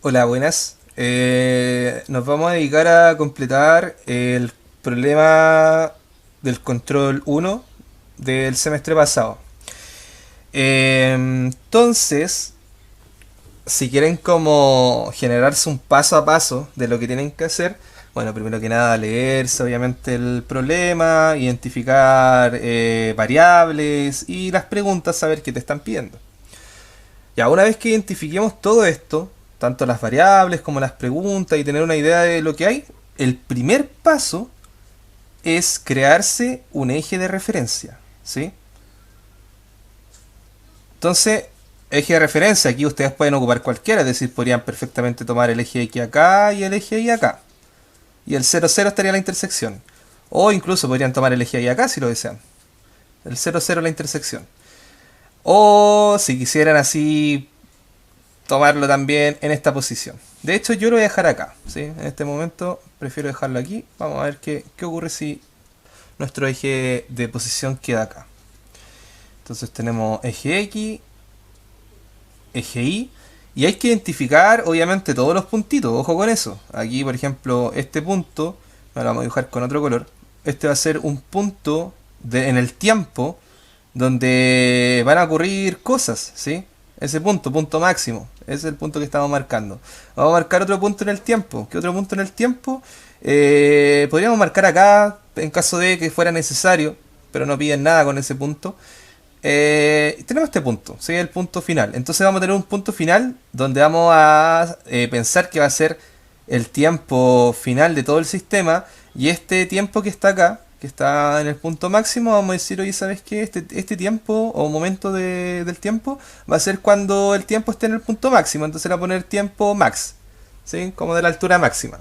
Hola, buenas. Nos vamos a dedicar a completar el problema del control uno del semestre pasado. Entonces, si quieren como generarse un paso a paso de lo que tienen que hacer, bueno, primero que nada leerse obviamente el problema, identificar variables y las preguntas, saber qué te están pidiendo. Ya, una vez que identifiquemos todo esto, tanto las variables como las preguntas y tener una idea de lo que hay, el primer paso es crearse un eje de referencia, ¿sí? Entonces, eje de referencia, aquí ustedes pueden ocupar cualquiera, es decir, podrían perfectamente tomar el eje X acá y el eje Y acá. Y el 0,0 estaría en la intersección. O incluso podrían tomar el eje Y acá si lo desean. El 0,0 en la intersección. O si quisieran así tomarlo también en esta posición. De hecho, yo lo voy a dejar acá, ¿sí? En este momento prefiero dejarlo aquí. Vamos a ver qué ocurre si nuestro eje de posición queda acá. Entonces tenemos eje X, eje Y, y hay que identificar obviamente todos los puntitos, ojo con eso. Aquí, por ejemplo, este punto, ahora lo vamos a dibujar con otro color. Este va a ser un punto en el tiempo donde van a ocurrir cosas, ¿sí? Ese punto, punto máximo, ese es el punto que estamos marcando. Vamos a marcar otro punto en el tiempo. ¿Qué otro punto en el tiempo? Podríamos marcar acá en caso de que fuera necesario, pero no piden nada con ese punto. Tenemos este punto, ¿sí? El punto final. Entonces vamos a tener un punto final donde vamos a pensar que va a ser el tiempo final de todo el sistema y este tiempo que está acá, que está en el punto máximo, vamos a decir, oye, ¿sabes qué? Este tiempo o momento del tiempo va a ser cuando el tiempo esté en el punto máximo. Entonces va a poner tiempo max, ¿sí? Como de la altura máxima.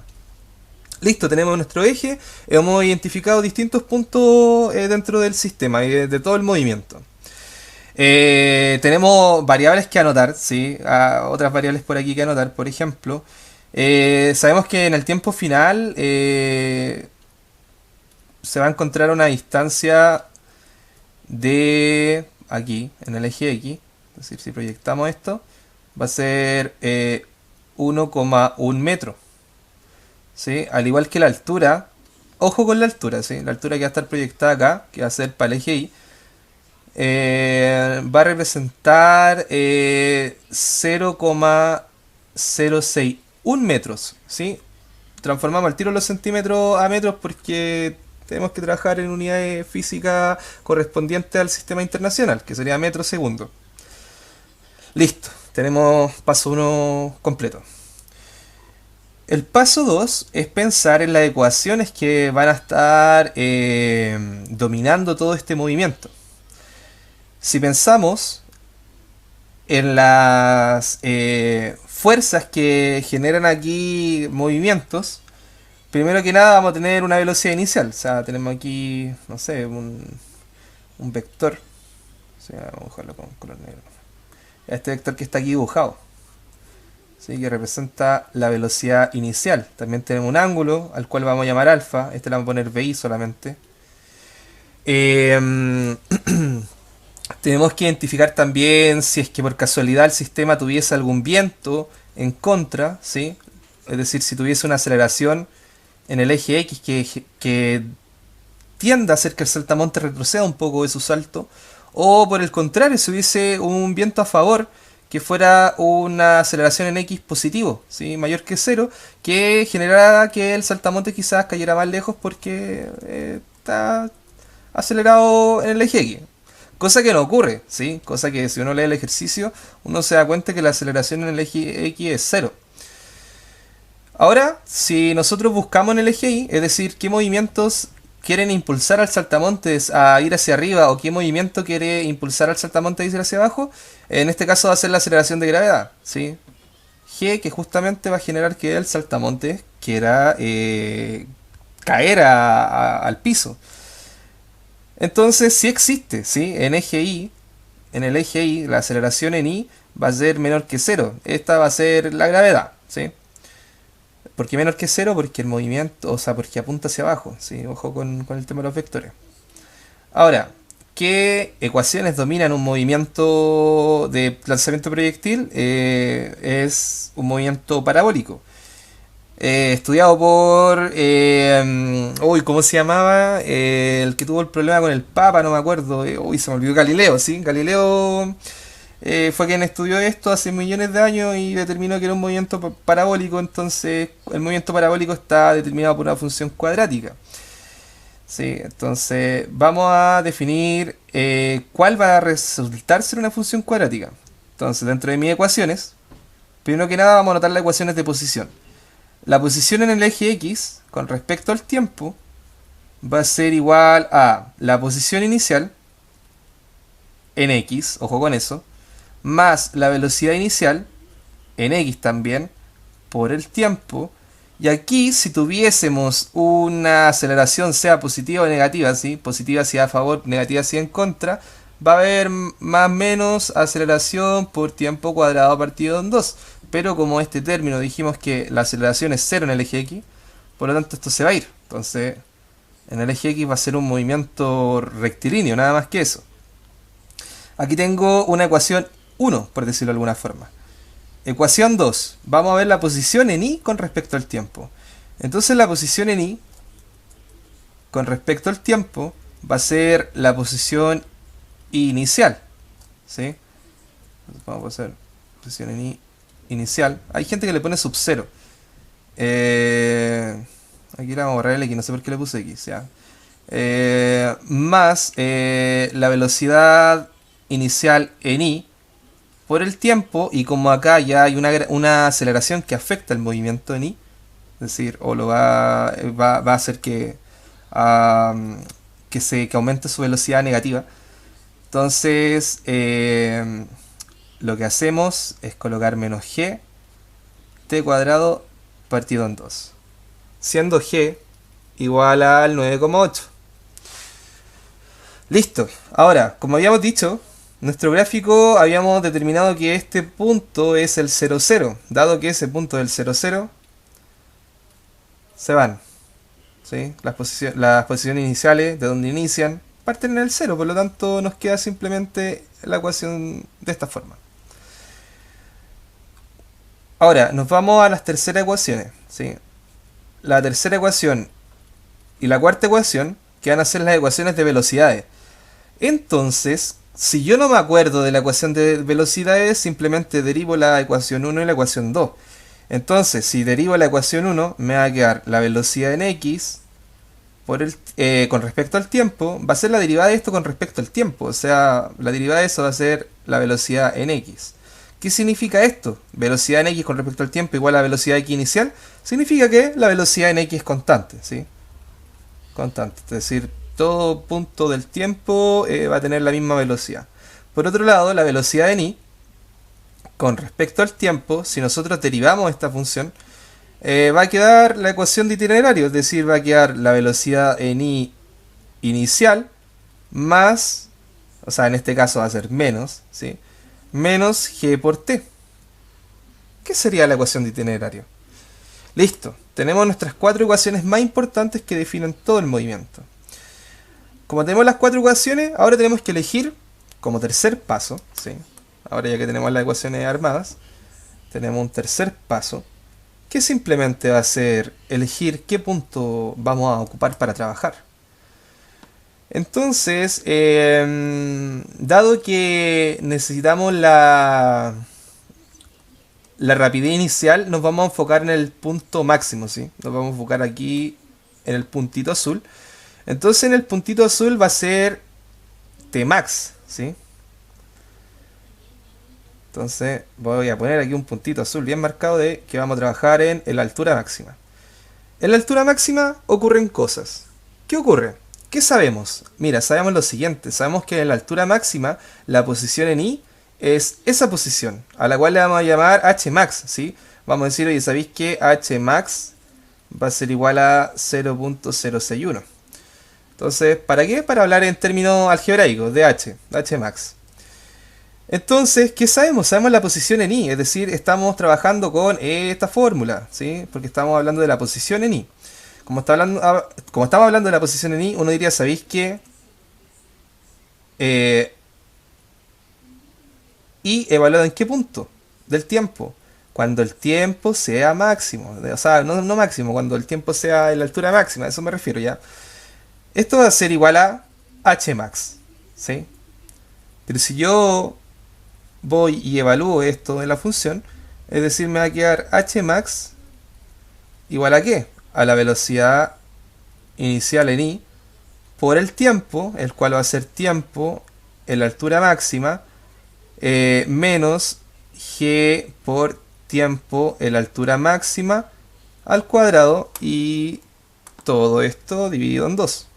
Listo, tenemos nuestro eje, hemos identificado distintos puntos dentro del sistema y de todo el movimiento. Tenemos variables que anotar, ¿sí? Otras variables por aquí que anotar, por ejemplo. Sabemos que en el tiempo final se va a encontrar una distancia de aquí, en el eje X. Es decir, si proyectamos esto, va a ser 1,1 metro. ¿Sí? Al igual que la altura, ojo con la altura, ¿sí? La altura que va a estar proyectada acá, que va a ser para el eje Y, va a representar 0,061 metros, ¿sí? Transformamos al tiro los centímetros a metros porque tenemos que trabajar en unidades físicas correspondientes al sistema internacional, que sería metro segundo. Listo, tenemos paso uno completo. El paso 2 es pensar en las ecuaciones que van a estar dominando todo este movimiento. Si pensamos en las fuerzas que generan aquí movimientos, primero que nada vamos a tener una velocidad inicial. O sea, tenemos aquí, no sé, un vector. O sea, vamos a dibujarlo con color negro. Este vector que está aquí dibujado, ¿sí? Que representa la velocidad inicial. También tenemos un ángulo al cual vamos a llamar alfa. Este le vamos a poner VI solamente. Eh, Tenemos que identificar también si es que por casualidad el sistema tuviese algún viento en contra, ¿sí? Es decir, si tuviese una aceleración en el eje X que tienda a hacer que el saltamonte retroceda un poco de su salto, o por el contrario, si hubiese un viento a favor que fuera una aceleración en X positivo, ¿sí? Mayor que cero, que generara que el saltamonte quizás cayera más lejos porque está acelerado en el eje X. Cosa que no ocurre, ¿sí? Cosa que si uno lee el ejercicio, uno se da cuenta que la aceleración en el eje X es cero. Ahora, si nosotros buscamos en el eje Y, es decir, qué movimientos quieren impulsar al saltamontes a ir hacia arriba o qué movimiento quiere impulsar al saltamontes a ir hacia abajo, en este caso va a ser la aceleración de gravedad, ¿sí? G que justamente va a generar que el saltamontes quiera caer al piso. Entonces, sí existe, ¿sí? En el eje Y, la aceleración en Y va a ser menor que cero. Esta va a ser la gravedad, ¿sí? ¿Por qué menor que cero? Porque el movimiento, o sea, porque apunta hacia abajo, ¿sí? Ojo con el tema de los vectores. Ahora, qué ecuaciones dominan un movimiento de lanzamiento proyectil, es un movimiento parabólico. Estudiado por... uy, ¿cómo se llamaba? El que tuvo el problema con el Papa, no me acuerdo. Uy, se me olvidó. Galileo, ¿sí? Galileo fue quien estudió esto hace millones de años y determinó que era un movimiento parabólico. Entonces, el movimiento parabólico está determinado por una función cuadrática. Sí, entonces vamos a definir cuál va a resultar ser una función cuadrática. Entonces, dentro de mis ecuaciones, primero que nada vamos a anotar las ecuaciones de posición. La posición en el eje X con respecto al tiempo va a ser igual a la posición inicial en X, ojo con eso, más la velocidad inicial en X también por el tiempo. Y aquí, si tuviésemos una aceleración, sea positiva o negativa, ¿sí? Positiva si a favor, negativa si en contra, va a haber más o menos aceleración por tiempo cuadrado partido en 2. Pero como este término dijimos que la aceleración es cero en el eje X, por lo tanto esto se va a ir. Entonces, en el eje X va a ser un movimiento rectilíneo, nada más que eso. Aquí tengo una ecuación 1, por decirlo de alguna forma. Ecuación 2. Vamos a ver la posición en I con respecto al tiempo. Entonces la posición en I con respecto al tiempo va a ser la posición inicial. ¿Sí? Vamos a hacer posición en I inicial. Hay gente que le pone sub 0. Aquí le vamos a borrar el X, no sé por qué le puse X. ¿Ya? Más la velocidad inicial en I por el tiempo, y como acá ya hay una aceleración que afecta el movimiento en I, es decir, o lo va a hacer que aumente su velocidad negativa. Entonces, lo que hacemos es colocar menos g t cuadrado partido en 2, siendo g igual al 9,8. Listo. Ahora, como habíamos dicho, nuestro gráfico habíamos determinado que este punto es el 0, 0. Dado que ese punto del 0, 0, se van. ¿Sí? Las posiciones iniciales de donde inician parten en el 0. Por lo tanto, nos queda simplemente la ecuación de esta forma. Ahora, nos vamos a las terceras ecuaciones. ¿Sí? La tercera ecuación y la cuarta ecuación, que van a ser las ecuaciones de velocidades. Entonces, si yo no me acuerdo de la ecuación de velocidades, simplemente derivo la ecuación 1 y la ecuación 2. Entonces, si derivo la ecuación 1, me va a quedar la velocidad en X con respecto al tiempo. Va a ser la derivada de esto con respecto al tiempo. O sea, la derivada de eso va a ser la velocidad en X. ¿Qué significa esto? Velocidad en X con respecto al tiempo igual a velocidad X inicial. Significa que la velocidad en X es constante, ¿sí? Constante. Es decir, todo punto del tiempo va a tener la misma velocidad. Por otro lado, la velocidad en I, con respecto al tiempo, si nosotros derivamos esta función, va a quedar la ecuación de itinerario, es decir, va a quedar la velocidad en I inicial más, o sea, en este caso va a ser menos, ¿sí? Menos g por t. ¿Qué sería la ecuación de itinerario? Listo, tenemos nuestras cuatro ecuaciones más importantes que definen todo el movimiento. Como tenemos las cuatro ecuaciones, ahora tenemos que elegir como tercer paso, ¿sí? Ahora ya que tenemos las ecuaciones armadas, tenemos un tercer paso, que simplemente va a ser elegir qué punto vamos a ocupar para trabajar. Entonces, dado que necesitamos la rapidez inicial, nos vamos a enfocar en el punto máximo, ¿sí? Nos vamos a enfocar aquí en el puntito azul. Entonces en el puntito azul va a ser Tmax, ¿sí? Entonces voy a poner aquí un puntito azul bien marcado de que vamos a trabajar en la altura máxima. En la altura máxima ocurren cosas. ¿Qué ocurre? ¿Qué sabemos? Mira, sabemos lo siguiente. Sabemos que en la altura máxima la posición en I es esa posición, a la cual le vamos a llamar Hmax, ¿sí? Vamos a decir, oye, ¿sabéis que Hmax va a ser igual a 0.061? Entonces, ¿para qué? Para hablar en términos algebraicos de Hmax. Entonces, ¿qué sabemos? Sabemos la posición en I, es decir, estamos trabajando con esta fórmula, ¿sí? Porque estamos hablando de la posición en I. Como estamos hablando de la posición en I, uno diría, ¿sabéis qué? eh, y evaluado en qué punto del tiempo. Cuando el tiempo sea máximo. O sea, no máximo, cuando el tiempo sea en la altura máxima, a eso me refiero ya. Esto va a ser igual a Hmax. ¿Sí? Pero si yo voy y evalúo esto en la función, es decir, me va a quedar Hmax igual a qué? A la velocidad inicial en i por el tiempo, el cual va a ser tiempo en la altura máxima, menos g por tiempo en la altura máxima al cuadrado, y todo esto dividido en 2.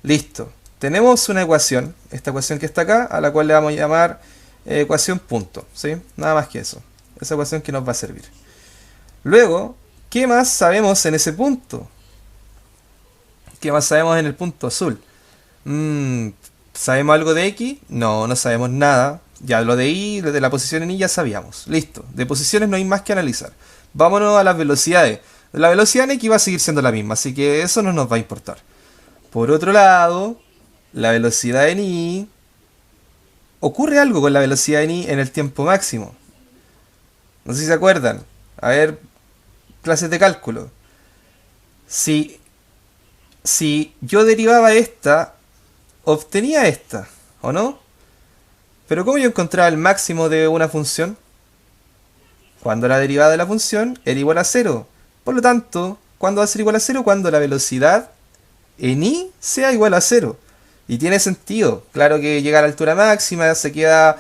Listo. Tenemos una ecuación, esta ecuación que está acá, a la cual le vamos a llamar ecuación punto. ¿Sí? Nada más que eso. Esa ecuación que nos va a servir. Luego, ¿qué más sabemos en ese punto? ¿Qué más sabemos en el punto azul? ¿Sabemos algo de X? No, no sabemos nada. Ya lo de Y, lo de la posición en Y ya sabíamos. Listo. De posiciones no hay más que analizar. Vámonos a las velocidades. La velocidad en X va a seguir siendo la misma, así que eso no nos va a importar. Por otro lado, la velocidad en Y... Ocurre algo con la velocidad en Y en el tiempo máximo. No sé si se acuerdan. A ver, clases de cálculo. Si, si yo derivaba esta, obtenía esta, ¿o no? Pero ¿cómo yo encontraba el máximo de una función? Cuando la derivada de la función era igual a cero. Por lo tanto, ¿cuándo va a ser igual a cero? Cuando la velocidad en i sea igual a cero. Y tiene sentido. Claro que llega a la altura máxima, se queda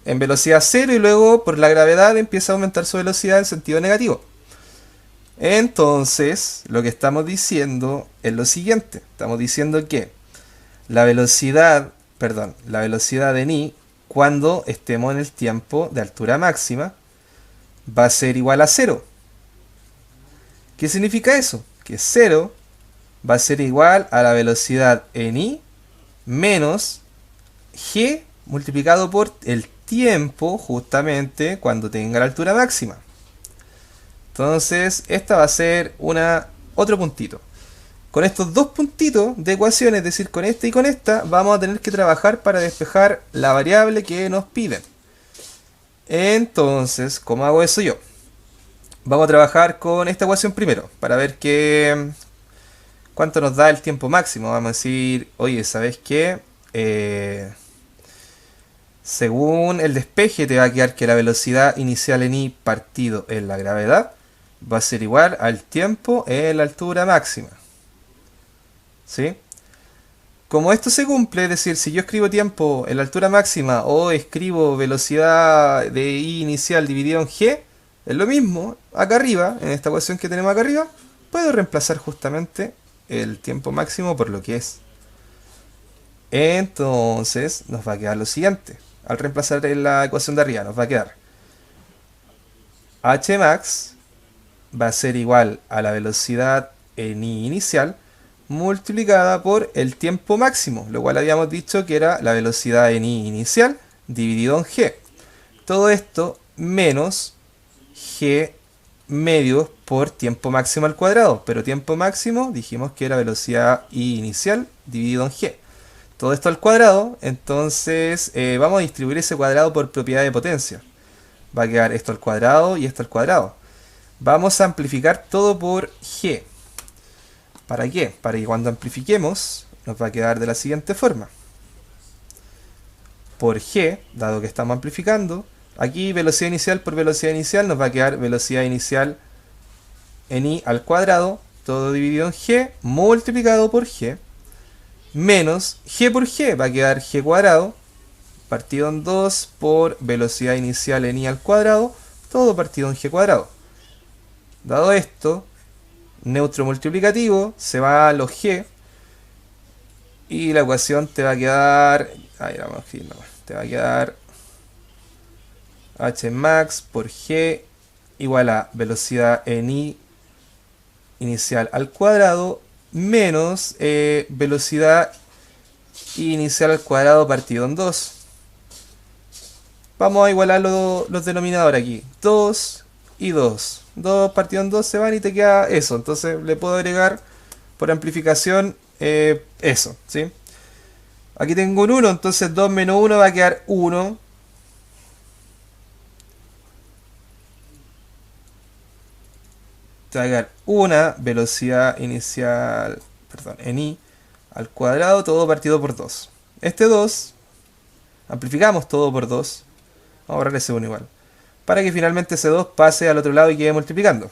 en velocidad cero y luego por la gravedad empieza a aumentar su velocidad en sentido negativo. Entonces, lo que estamos diciendo es lo siguiente. Estamos diciendo que la velocidad, la velocidad en i cuando estemos en el tiempo de altura máxima va a ser igual a cero. ¿Qué significa eso? Que cero va a ser igual a la velocidad en i menos g multiplicado por el tiempo justamente cuando tenga la altura máxima. Entonces, esta va a ser otro puntito. Con estos dos puntitos de ecuaciones, es decir, con esta y con esta, vamos a tener que trabajar para despejar la variable que nos piden. Entonces, ¿cómo hago eso yo? Vamos a trabajar con esta ecuación primero, para ver cuánto nos da el tiempo máximo. Vamos a decir, oye, ¿sabes qué? Según el despeje te va a quedar que la velocidad inicial en i partido en la gravedad va a ser igual al tiempo en la altura máxima. ¿Sí? Como esto se cumple, es decir, si yo escribo tiempo en la altura máxima o escribo velocidad de i inicial dividido en g, es lo mismo, acá arriba, en esta ecuación que tenemos acá arriba, puedo reemplazar justamente el tiempo máximo por lo que es. Entonces nos va a quedar lo siguiente. Al reemplazar en la ecuación de arriba nos va a quedar Hmax va a ser igual a la velocidad en i inicial multiplicada por el tiempo máximo, lo cual habíamos dicho que era la velocidad en i inicial dividido en g. Todo esto menos g medios por tiempo máximo al cuadrado, pero tiempo máximo dijimos que era velocidad i inicial dividido en g. Todo esto al cuadrado, entonces vamos a distribuir ese cuadrado por propiedad de potencia. Va a quedar esto al cuadrado y esto al cuadrado. Vamos a amplificar todo por g. ¿Para qué? Para que cuando amplifiquemos nos va a quedar de la siguiente forma. Por g, dado que estamos amplificando, aquí velocidad inicial por velocidad inicial nos va a quedar velocidad inicial en i al cuadrado, todo dividido en g, multiplicado por g, menos g por g, va a quedar g cuadrado, partido en 2 por velocidad inicial en i al cuadrado, todo partido en g cuadrado. Dado esto, neutro multiplicativo, se va a los g, y la ecuación te va a quedar, te va a quedar Hmax por g igual a velocidad en i inicial al cuadrado menos velocidad inicial al cuadrado partido en 2. Vamos a igualar los denominadores aquí. 2 y 2. 2 partido en 2 se van y te queda eso. Entonces le puedo agregar por amplificación eso, ¿sí? Aquí tengo un 1, entonces 2 menos 1 va a quedar 1. Te va a quedar una velocidad inicial, perdón, en i al cuadrado, todo partido por 2. Este 2, amplificamos todo por 2. Vamos a borrar ese 1 igual. Para que finalmente ese 2 pase al otro lado y quede multiplicando.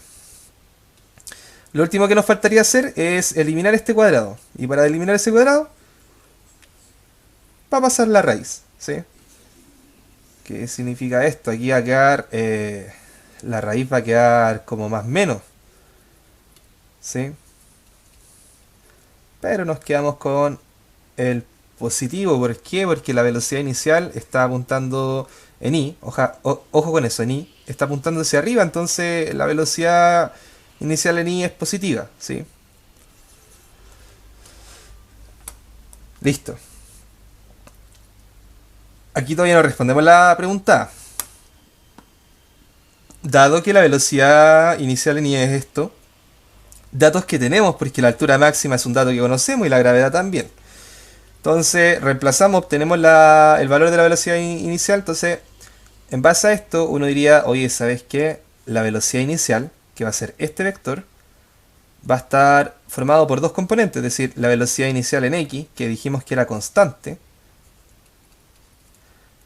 Lo último que nos faltaría hacer es eliminar este cuadrado. Y para eliminar ese cuadrado, va a pasar la raíz. ¿Sí? ¿Qué significa esto? Aquí va a quedar... la raíz va a quedar como más menos. ¿Sí? Pero nos quedamos con el positivo. ¿Por qué? Porque la velocidad inicial está apuntando en i. Ojo con eso, en i. Está apuntando hacia arriba, entonces la velocidad inicial en i es positiva. ¿Sí? Listo. Aquí todavía no respondemos la pregunta. Dado que la velocidad inicial en i es esto, datos que tenemos, porque la altura máxima es un dato que conocemos y la gravedad también. Entonces reemplazamos, obtenemos el valor de la velocidad inicial. Entonces, en base a esto, uno diría, oye, ¿sabes qué? La velocidad inicial, que va a ser este vector, va a estar formado por dos componentes, es decir, la velocidad inicial en x, que dijimos que era constante,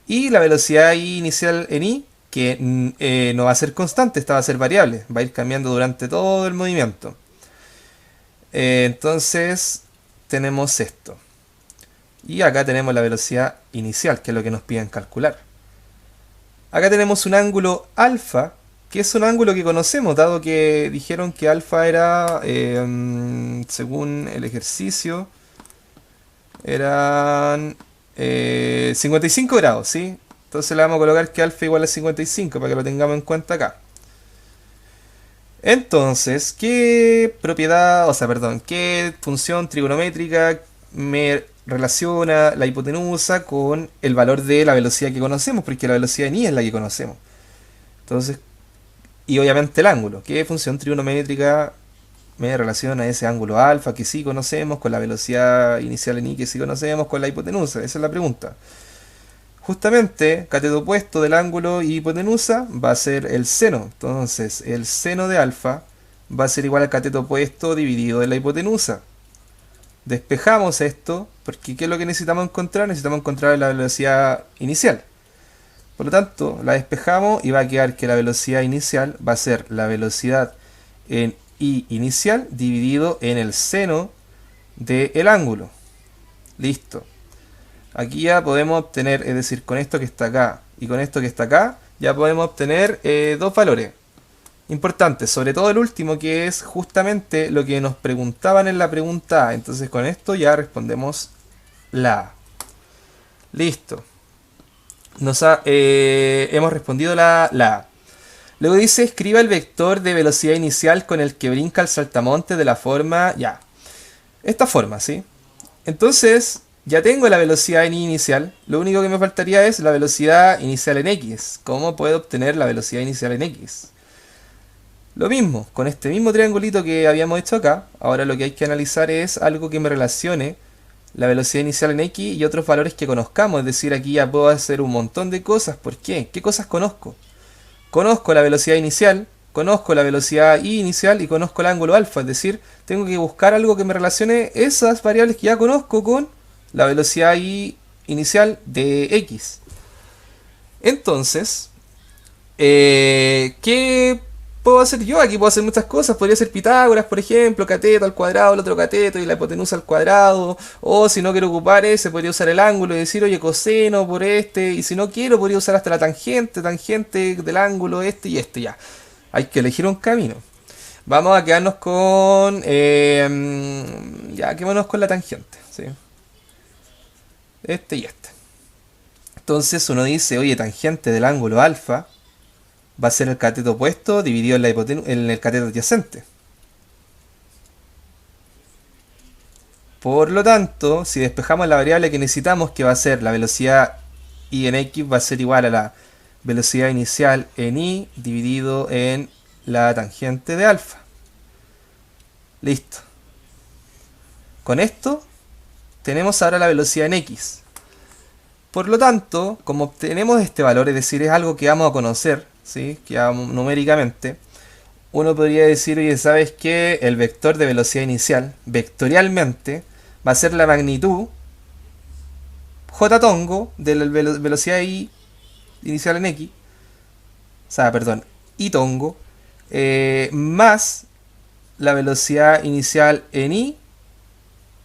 y la velocidad inicial en y, que no va a ser constante, esta va a ser variable, va a ir cambiando durante todo el movimiento. Entonces, tenemos esto. Y acá tenemos la velocidad inicial, que es lo que nos piden calcular. Acá tenemos un ángulo alfa, que es un ángulo que conocemos, dado que dijeron que alfa era, según el ejercicio, eran 55 grados, ¿sí? Entonces le vamos a colocar que alfa igual a 55 para que lo tengamos en cuenta acá. Entonces, ¿qué propiedad, o sea, perdón, qué función trigonométrica me relaciona la hipotenusa con el valor de la velocidad que conocemos? Porque la velocidad ni es la que conocemos. Entonces, y obviamente el ángulo. ¿Qué función trigonométrica me relaciona ese ángulo alfa que sí conocemos con la velocidad inicial en i que sí conocemos con la hipotenusa? Esa es la pregunta. Justamente, cateto opuesto del ángulo y hipotenusa va a ser el seno. Entonces, el seno de alfa va a ser igual al cateto opuesto dividido en la hipotenusa. Despejamos esto, porque ¿qué es lo que necesitamos encontrar? Necesitamos encontrar la velocidad inicial. Por lo tanto, la despejamos y va a quedar que la velocidad inicial va a ser la velocidad en i inicial dividido en el seno del ángulo. Listo. Aquí ya podemos obtener, es decir, con esto que está acá y con esto que está acá, ya podemos obtener dos valores importantes, sobre todo el último, que es justamente lo que nos preguntaban en la pregunta A. Entonces con esto ya respondemos la A. Listo. Hemos respondido la A. Luego dice, escriba el vector de velocidad inicial con el que brinca el saltamonte de la forma, ya, esta forma, ¿sí? Entonces, ya tengo la velocidad en i inicial, lo único que me faltaría es la velocidad inicial en x. ¿Cómo puedo obtener la velocidad inicial en x? Lo mismo, con este mismo triangulito que habíamos hecho acá, ahora lo que hay que analizar es algo que me relacione la velocidad inicial en x y otros valores que conozcamos, es decir, aquí ya puedo hacer un montón de cosas. ¿Por qué? ¿Qué cosas conozco? Conozco la velocidad inicial, conozco la velocidad i inicial y conozco el ángulo alfa, es decir, tengo que buscar algo que me relacione esas variables que ya conozco con la velocidad i inicial de x. Entonces, ¿qué puedo hacer yo? Aquí puedo hacer muchas cosas. Podría ser Pitágoras, por ejemplo, cateto al cuadrado, el otro cateto y la hipotenusa al cuadrado. O si no quiero ocupar ese, podría usar el ángulo y decir, oye, coseno por este. Y si no quiero, podría usar hasta la tangente del ángulo este y este, ya. Hay que elegir un camino. Vamos a quedarnos con... ya, quedémonos con la tangente, ¿sí? Este y este. Entonces uno dice, oye, tangente del ángulo alfa va a ser el cateto opuesto dividido en, en el cateto adyacente. Por lo tanto, si despejamos la variable que necesitamos, que va a ser la velocidad i en x, va a ser igual a la velocidad inicial en i dividido en la tangente de alfa. Listo. Con esto tenemos ahora la velocidad en x. Por lo tanto, como obtenemos este valor, es decir, es algo que vamos a conocer, ¿sí? Que vamos numéricamente, uno podría decir, oye, ¿sabes qué? El vector de velocidad inicial, vectorialmente, va a ser la magnitud j tongo de la velocidad i inicial en x, o sea, perdón, i tongo, más la velocidad inicial en i,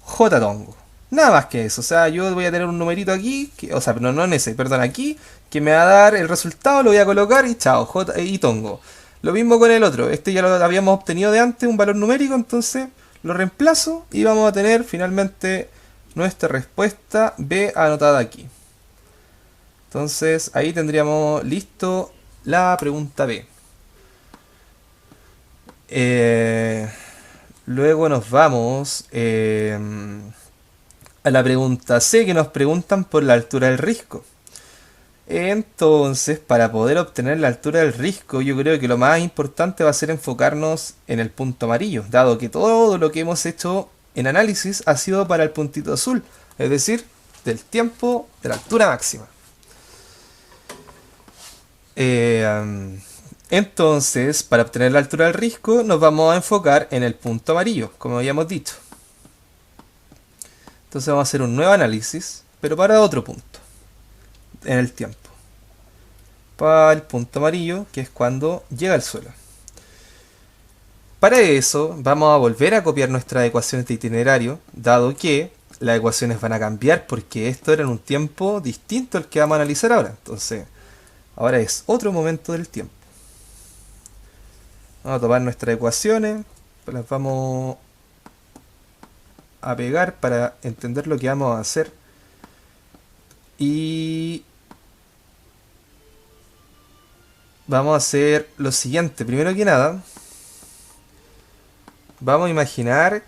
j tongo. Nada más que eso. O sea, yo voy a tener un numerito aquí, o sea, no en ese, perdón, aquí, que me va a dar el resultado, lo voy a colocar y chao, j y tongo. Lo mismo con el otro. Este ya lo habíamos obtenido de antes, un valor numérico, entonces lo reemplazo y vamos a tener finalmente nuestra respuesta B anotada aquí. Entonces ahí tendríamos listo la pregunta B. Luego nos vamos a la pregunta C, que nos preguntan por la altura del risco. Entonces, para poder obtener la altura del risco, yo creo que lo más importante va a ser enfocarnos en el punto amarillo, dado que todo lo que hemos hecho en análisis ha sido para el puntito azul, es decir, del tiempo de la altura máxima. Entonces, para obtener la altura del risco, nos vamos a enfocar en el punto amarillo, como habíamos dicho. Entonces vamos a hacer un nuevo análisis, pero para otro punto, en el tiempo. Para el punto amarillo, que es cuando llega al suelo. Para eso, vamos a volver a copiar nuestras ecuaciones de itinerario, dado que las ecuaciones van a cambiar porque esto era en un tiempo distinto al que vamos a analizar ahora. Entonces, ahora es otro momento del tiempo. Vamos a tomar nuestras ecuaciones, las vamos a pegar para entender lo que vamos a hacer. Y vamos a hacer lo siguiente. Primero que nada, vamos a imaginar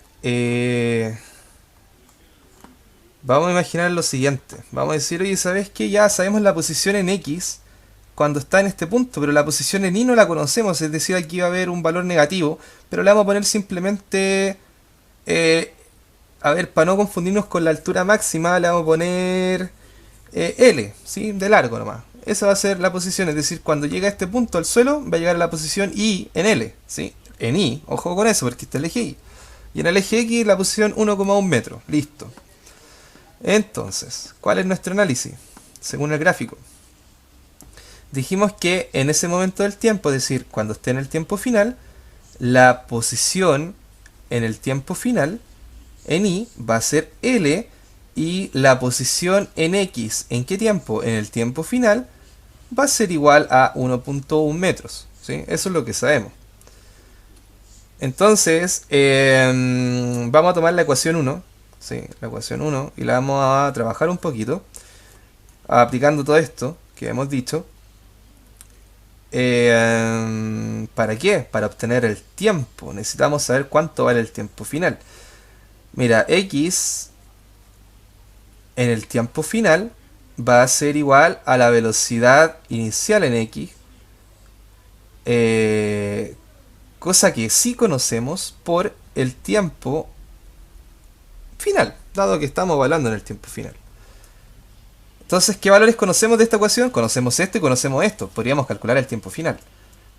lo siguiente. Vamos a decir, oye, ¿sabes qué? Ya sabemos la posición en X cuando está en este punto, pero la posición en Y no la conocemos, es decir, aquí va a haber un valor negativo, pero le vamos a poner simplemente, a ver, para no confundirnos con la altura máxima, le vamos a poner L, ¿sí? De largo nomás. Esa va a ser la posición, es decir, cuando llega a este punto al suelo, va a llegar a la posición Y en L, ¿sí? En Y, ojo con eso, porque está el eje Y. Y en el eje X la posición 1,1 metros, listo. Entonces, ¿cuál es nuestro análisis? Según el gráfico. Dijimos que en ese momento del tiempo, es decir, cuando esté en el tiempo final, la posición en el tiempo final, en Y, va a ser L, y la posición en X, ¿en qué tiempo? En el tiempo final, va a ser igual a 1,1 metros, ¿sí? Eso es lo que sabemos. Entonces, vamos a tomar la ecuación 1, ¿sí? La ecuación 1, y la vamos a trabajar un poquito, aplicando todo esto que hemos dicho. ¿Para qué? Para obtener el tiempo. Necesitamos saber cuánto vale el tiempo final. Mira, X en el tiempo final va a ser igual a la velocidad inicial en X, cosa que sí conocemos por el tiempo final, dado que estamos evaluando en el tiempo final. Entonces, ¿qué valores conocemos de esta ecuación? Conocemos esto y conocemos esto. Podríamos calcular el tiempo final.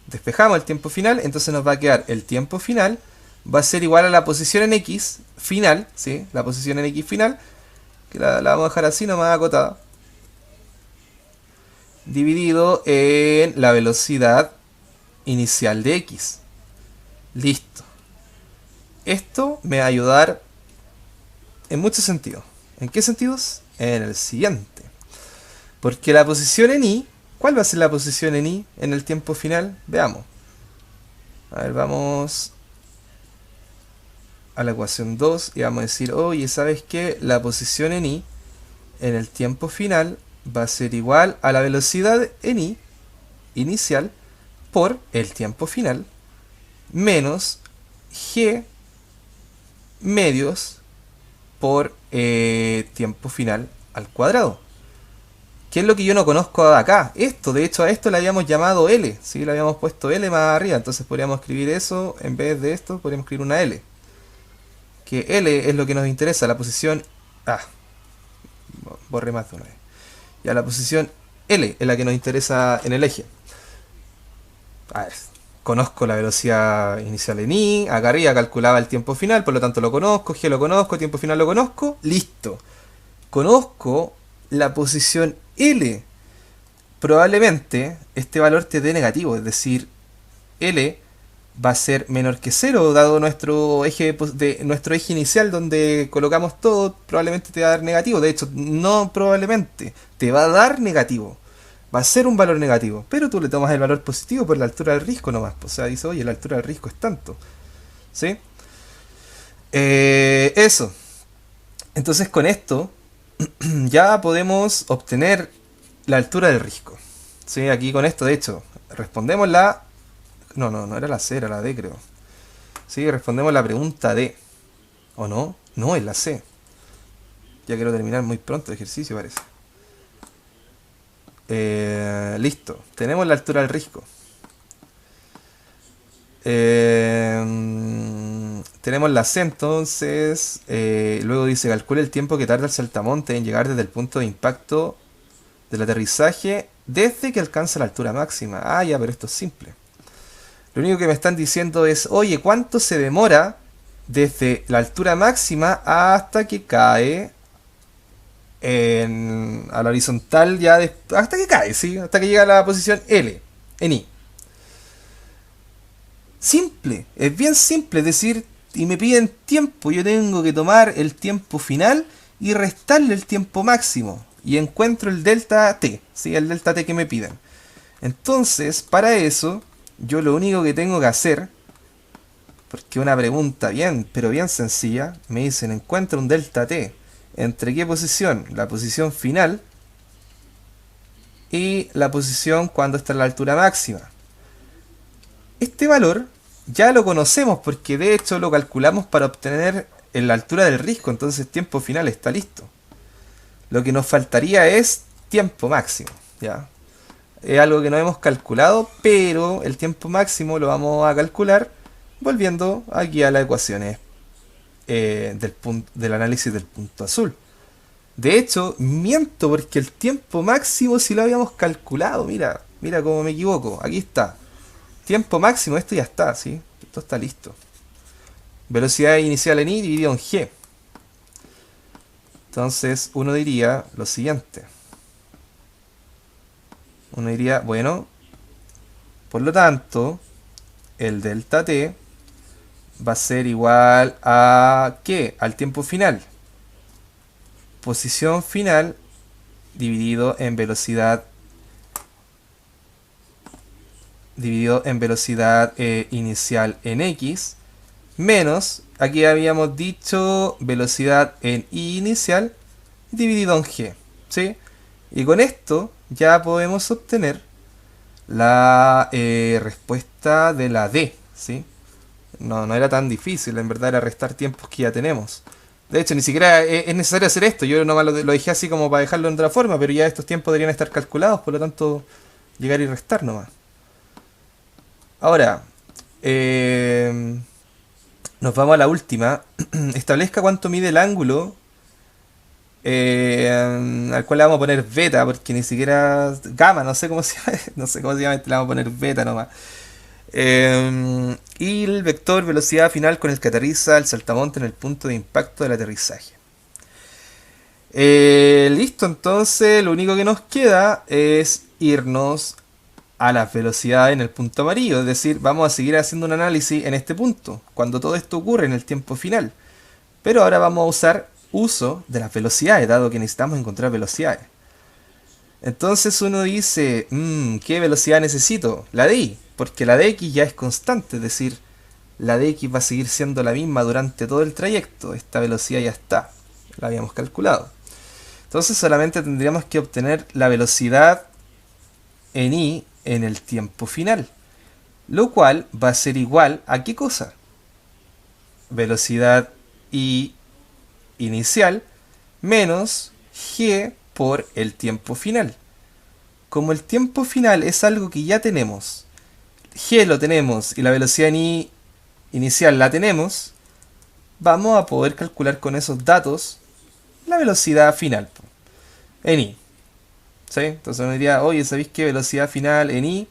Despejamos el tiempo final, entonces nos va a quedar el tiempo final va a ser igual a la posición en X final, ¿sí? La posición en X final, que la vamos a dejar así nomás acotada, dividido en la velocidad inicial de X. Listo. Esto me va a ayudar en muchos sentidos. ¿En qué sentidos? En el siguiente. Porque la posición en Y, ¿cuál va a ser la posición en Y en el tiempo final? Veamos. A ver, vamos a la ecuación 2 y vamos a decir, oye, ¿sabes qué? La posición en Y en el tiempo final va a ser igual a la velocidad en Y inicial por el tiempo final menos G medios por tiempo final al cuadrado. ¿Qué es lo que yo no conozco de acá? Esto, de hecho a esto le habíamos llamado L, ¿sí? Le habíamos puesto L más arriba, entonces podríamos escribir eso, en vez de esto podríamos escribir una L. Que L es lo que nos interesa, la posición Ah, borré más de una vez. Ya la posición L es la que nos interesa en el eje. A ver, conozco la velocidad inicial en I, acá arriba calculaba el tiempo final, por lo tanto lo conozco, G lo conozco, tiempo final lo conozco, listo. Conozco la posición L. Probablemente este valor te dé negativo, es decir, L va a ser menor que cero, dado nuestro eje inicial donde colocamos todo, probablemente te va a dar negativo. De hecho, no probablemente, te va a dar negativo. Va a ser un valor negativo, pero tú le tomas el valor positivo por la altura del risco nomás. O sea, dice, oye, la altura del risco es tanto. ¿Sí? Eso. Entonces con esto ya podemos obtener la altura del risco. ¿Sí? Aquí con esto, de hecho, respondemos la... No era la C, era la D, creo. Sí, respondemos la pregunta D. ¿O no? No, es la C. Ya quiero terminar muy pronto el ejercicio, parece. Listo. Tenemos la altura del risco. Tenemos la C entonces. Luego dice, calcula el tiempo que tarda el saltamonte en llegar desde el punto de impacto del aterrizaje desde que alcanza la altura máxima. Ah, ya, pero esto es simple. Lo único que me están diciendo es, oye, ¿cuánto se demora desde la altura máxima hasta que cae a la horizontal hasta que cae, ¿sí? Hasta que llega a la posición L, en I. Simple, es bien simple, es decir, y me piden tiempo, yo tengo que tomar el tiempo final y restarle el tiempo máximo. Y encuentro el delta t, ¿sí? El delta t que me piden. Entonces, para eso, yo lo único que tengo que hacer, porque una pregunta bien, pero bien sencilla, me dicen, encuentra un delta t. ¿Entre qué posición? La posición final y la posición cuando está en la altura máxima. Este valor ya lo conocemos porque de hecho lo calculamos para obtener en la altura del risco, entonces tiempo final está listo. Lo que nos faltaría es tiempo máximo, ¿ya? Es algo que no hemos calculado, pero el tiempo máximo lo vamos a calcular volviendo aquí a las ecuaciones del análisis del punto azul. De hecho, miento porque el tiempo máximo si lo habíamos calculado. Mira, mira cómo me equivoco. Aquí está. Tiempo máximo, esto ya está, ¿sí? Esto está listo. Velocidad inicial en I dividido en G. Entonces uno diría lo siguiente. Uno diría, bueno, por lo tanto, el delta t va a ser igual a ¿qué? Al tiempo final. Posición final dividido en velocidad inicial en X menos, aquí habíamos dicho velocidad en I inicial dividido en G, ¿sí? Y con esto ya podemos obtener la respuesta de la D, ¿sí? No era tan difícil, en verdad era restar tiempos que ya tenemos. De hecho, ni siquiera es necesario hacer esto, yo nomás lo dejé así como para dejarlo de otra forma, pero ya estos tiempos deberían estar calculados, por lo tanto, llegar y restar nomás. Ahora, nos vamos a la última. Establezca cuánto mide el ángulo al cual le vamos a poner beta, porque ni siquiera gamma, no sé cómo se llama, no sé cómo se llama, le vamos a poner beta nomás. Y el vector velocidad final con el que aterriza el saltamonte en el punto de impacto del aterrizaje. Listo, entonces lo único que nos queda es irnos a las velocidades en el punto amarillo, es decir, vamos a seguir haciendo un análisis en este punto, cuando todo esto ocurre en el tiempo final. Pero ahora vamos a usar uso de las velocidades, dado que necesitamos encontrar velocidades. Entonces uno dice, ¿qué velocidad necesito? La de I, porque la de X ya es constante, es decir, la de X va a seguir siendo la misma durante todo el trayecto. Esta velocidad ya está, la habíamos calculado. Entonces solamente tendríamos que obtener la velocidad en I en el tiempo final, lo cual va a ser igual a ¿qué cosa? Velocidad I inicial menos G por el tiempo final. Como el tiempo final es algo que ya tenemos, G lo tenemos y la velocidad en I inicial la tenemos, vamos a poder calcular con esos datos la velocidad final, po, en i. ¿Sí? Entonces uno diría, oye, ¿sabéis qué velocidad final en i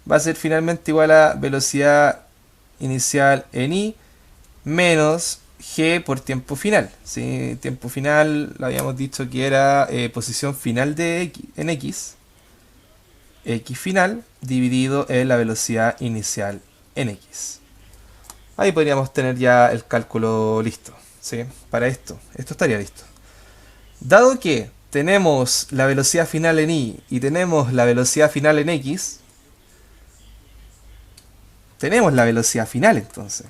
va a ser finalmente igual a velocidad inicial en i menos g por tiempo final? ¿Sí? Tiempo final, lo habíamos dicho que era posición final de x, en x final dividido en la velocidad inicial en x. Ahí podríamos tener ya el cálculo listo, ¿sí? Para esto estaría listo. Dado que tenemos la velocidad final en y tenemos la velocidad final en x, tenemos la velocidad final entonces.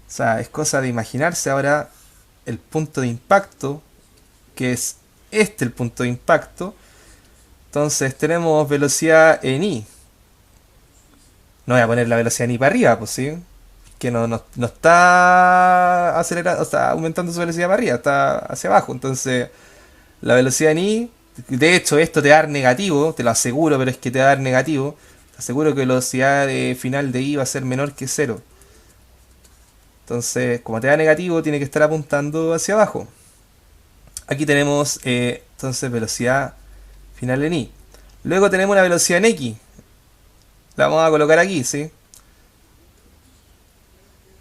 O sea, es cosa de imaginarse ahora el punto de impacto, que es este el punto de impacto. Entonces tenemos velocidad en i. No voy a poner la velocidad en i para arriba, pues sí. Que no está acelerando, o sea, aumentando su velocidad para arriba, está hacia abajo. Entonces, la velocidad en i, de hecho, esto te va a dar negativo, te lo aseguro, pero es que te va a dar negativo. Te aseguro que la velocidad final de i va a ser menor que cero. Entonces, como te da negativo, tiene que estar apuntando hacia abajo. Aquí tenemos entonces velocidad final en i. Luego tenemos una velocidad en x. La vamos a colocar aquí, ¿sí?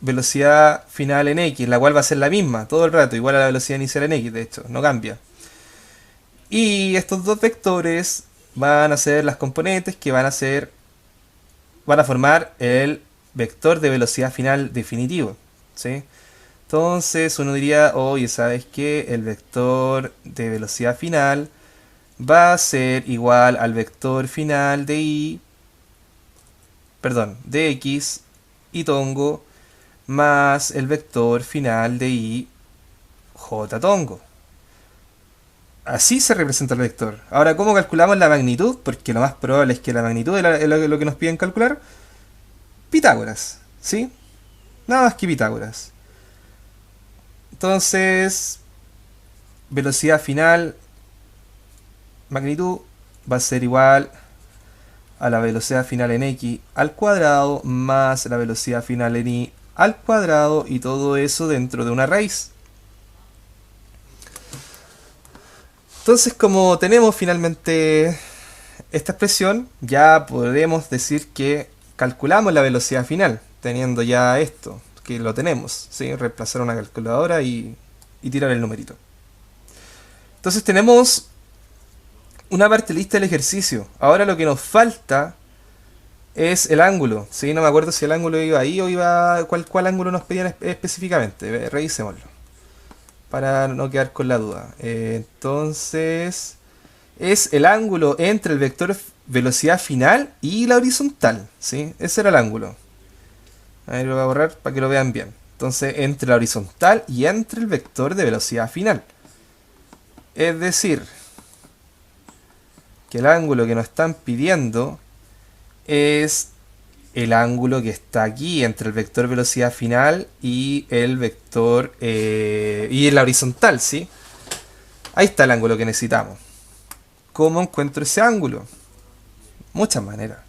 Velocidad final en x, la cual va a ser la misma todo el rato, igual a la velocidad inicial en x, de hecho, no cambia. Y estos dos vectores van a ser las componentes que van a formar el vector de velocidad final definitivo, ¿sí? Entonces uno diría, oye, ¿sabes qué? El vector de velocidad final va a ser igual al vector final de y, perdón, de x y tongo más el vector final de y j tongo. Así se representa el vector. Ahora, ¿cómo calculamos la magnitud? Porque lo más probable es que la magnitud es lo que nos piden calcular. Pitágoras, ¿sí? Nada más que Pitágoras. Entonces, velocidad final, magnitud, va a ser igual a la velocidad final en x al cuadrado más la velocidad final en y al cuadrado, y todo eso dentro de una raíz. Entonces, como tenemos finalmente esta expresión, ya podemos decir que calculamos la velocidad final, teniendo ya esto, que lo tenemos, ¿sí? Reemplazar una calculadora y tirar el numerito. Entonces tenemos una parte lista del ejercicio. Ahora lo que nos falta es el ángulo, ¿sí? No me acuerdo si el ángulo iba ahí o iba... ¿Cuál ángulo nos pedían específicamente? Revisémoslo, para no quedar con la duda. Entonces, es el ángulo entre el vector velocidad final y la horizontal, ¿sí? Ese era el ángulo. Ahí lo voy a borrar para que lo vean bien. Entonces, entre la horizontal y entre el vector de velocidad final. Es decir, que el ángulo que nos están pidiendo es el ángulo que está aquí entre el vector velocidad final y el vector y la horizontal, ¿sí? Ahí está el ángulo que necesitamos. ¿Cómo encuentro ese ángulo? Muchas maneras.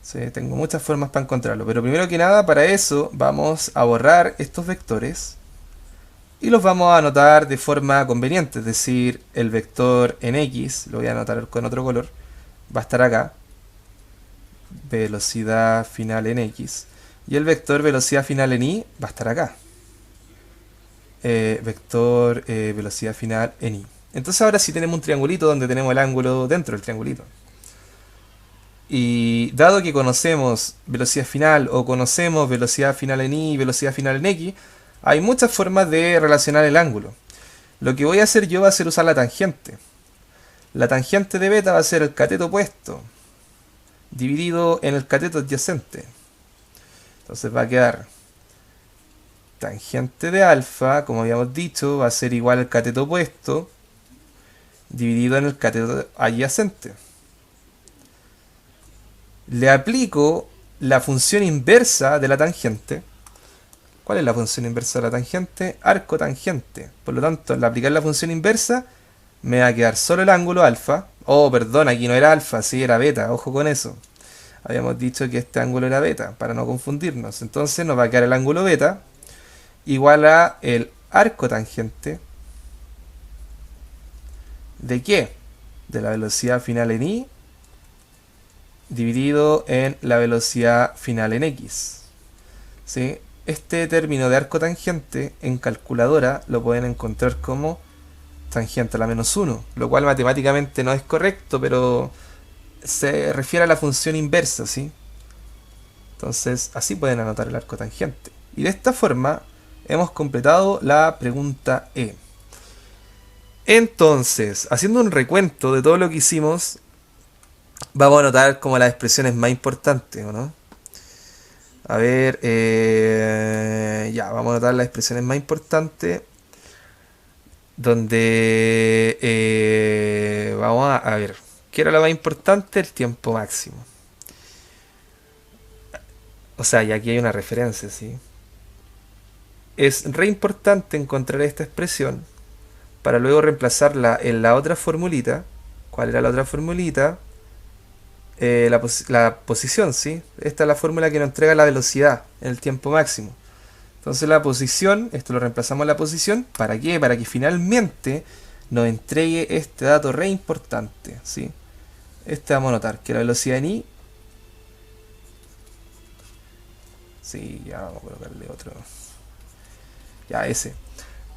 Sí, tengo muchas formas para encontrarlo, pero primero que nada, para eso vamos a borrar estos vectores y los vamos a anotar de forma conveniente, es decir, el vector en x, lo voy a anotar con otro color, va a estar acá, velocidad final en x, y el vector velocidad final en y va a estar acá, vector velocidad final en y. Entonces ahora sí tenemos un triangulito donde tenemos el ángulo dentro del triangulito. Y dado que conocemos velocidad final o conocemos velocidad final en y velocidad final en x, hay muchas formas de relacionar el ángulo. Lo que voy a hacer yo va a ser usar la tangente. La tangente de beta va a ser el cateto opuesto dividido en el cateto adyacente. Entonces va a quedar tangente de alfa, como habíamos dicho, va a ser igual al cateto opuesto dividido en el cateto adyacente. Le aplico la función inversa de la tangente. ¿Cuál es la función inversa de la tangente? Arco tangente. Por lo tanto, al aplicar la función inversa, me va a quedar solo el ángulo alfa. Oh, perdón, aquí no era alfa, sí, era beta. Ojo con eso. Habíamos dicho que este ángulo era beta, para no confundirnos. Entonces nos va a quedar el ángulo beta igual a el arco tangente ¿De qué? De la velocidad final en i dividido en la velocidad final en x. ¿Sí? Este término de arco tangente en calculadora lo pueden encontrar como tangente a la menos 1, lo cual matemáticamente no es correcto, pero se refiere a la función inversa, ¿sí? Entonces, así pueden anotar el arco tangente. Y de esta forma hemos completado la pregunta E. Entonces, haciendo un recuento de todo lo que hicimos, vamos a anotar como las expresiones más importantes, ¿o no? A ver, ya, vamos a anotar las expresiones más importantes. Donde vamos a ver, ¿qué era lo más importante? El tiempo máximo. O sea, y aquí hay una referencia, ¿sí? Es re importante encontrar esta expresión para luego reemplazarla en la otra formulita. ¿Cuál era la otra formulita? La posición, ¿sí? Esta es la fórmula que nos entrega la velocidad en el tiempo máximo. Entonces la posición, esto lo reemplazamos en la posición, ¿para qué? Para que finalmente nos entregue este dato re importante, ¿sí? Este vamos a notar que la velocidad en i, sí, ya vamos a colocarle otro, ya ese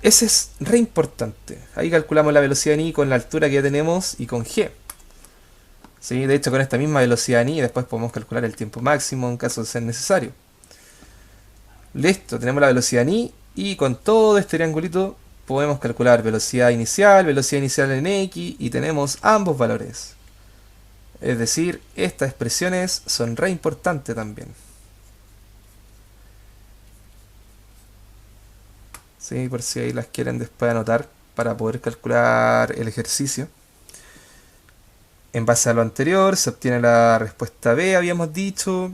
es re importante. Ahí calculamos la velocidad en i con la altura que ya tenemos y con g, ¿sí? De hecho con esta misma velocidad en i después podemos calcular el tiempo máximo en caso de ser necesario. Listo, tenemos la velocidad en i y con todo este triangulito podemos calcular velocidad inicial en x y tenemos ambos valores. Es decir, estas expresiones son re importantes también. ¿Sí? Por si ahí las quieren después anotar para poder calcular el ejercicio. En base a lo anterior se obtiene la respuesta B, habíamos dicho.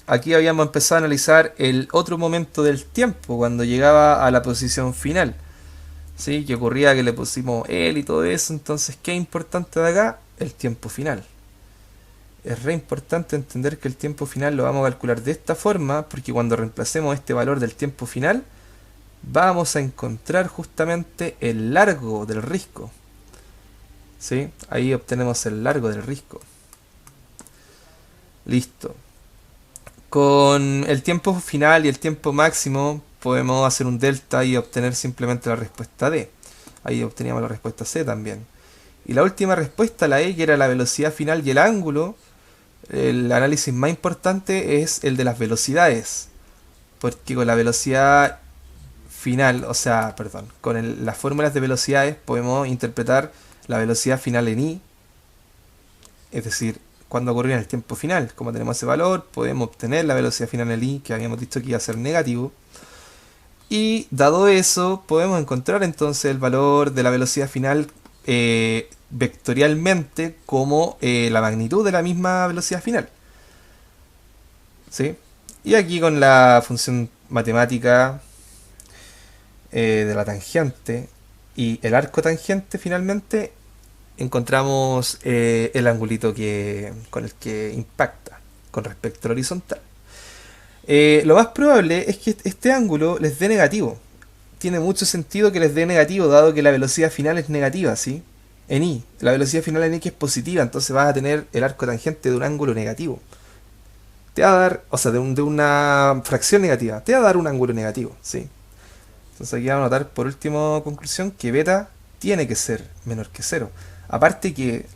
Aquí habíamos empezado a analizar el otro momento del tiempo, cuando llegaba a la posición final. ¿Sí? Que ocurría que le pusimos él y todo eso. Entonces, ¿qué es importante de acá? El tiempo final. Es re importante entender que el tiempo final lo vamos a calcular de esta forma, porque cuando reemplacemos este valor del tiempo final, vamos a encontrar justamente el largo del risco. ¿Sí? Ahí obtenemos el largo del risco. Listo. Con el tiempo final y el tiempo máximo podemos hacer un delta y obtener simplemente la respuesta D. Ahí obteníamos la respuesta C también. Y la última respuesta, la E, que era la velocidad final y el ángulo, el análisis más importante es el de las velocidades. Porque con la velocidad final, o sea, perdón, con las fórmulas de velocidades podemos interpretar la velocidad final en i, es decir, cuando ocurrió en el tiempo final. Como tenemos ese valor, podemos obtener la velocidad final en i, que habíamos dicho que iba a ser negativo. Y dado eso, podemos encontrar entonces el valor de la velocidad final vectorialmente como la magnitud de la misma velocidad final. ¿Sí? Y aquí con la función matemática de la tangente y el arco tangente finalmente encontramos el angulito con el que impacta con respecto al horizontal. Lo más probable es que este ángulo les dé negativo. Tiene mucho sentido que les dé negativo, dado que la velocidad final es negativa, ¿sí? En i. La velocidad final en x es positiva, entonces vas a tener el arco tangente de un ángulo negativo. Te va a dar, o sea, de una fracción negativa, te va a dar un ángulo negativo, ¿sí? Entonces aquí vamos a notar por último conclusión que beta tiene que ser menor que 0. Aparte que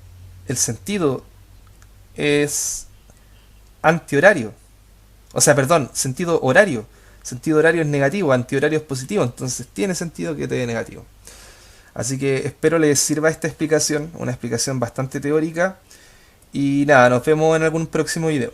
el sentido es antihorario. O sea, perdón, sentido horario. Sentido horario es negativo, antihorario es positivo, entonces tiene sentido que te dé negativo. Así que espero les sirva esta explicación, una explicación bastante teórica. Y nada, nos vemos en algún próximo video.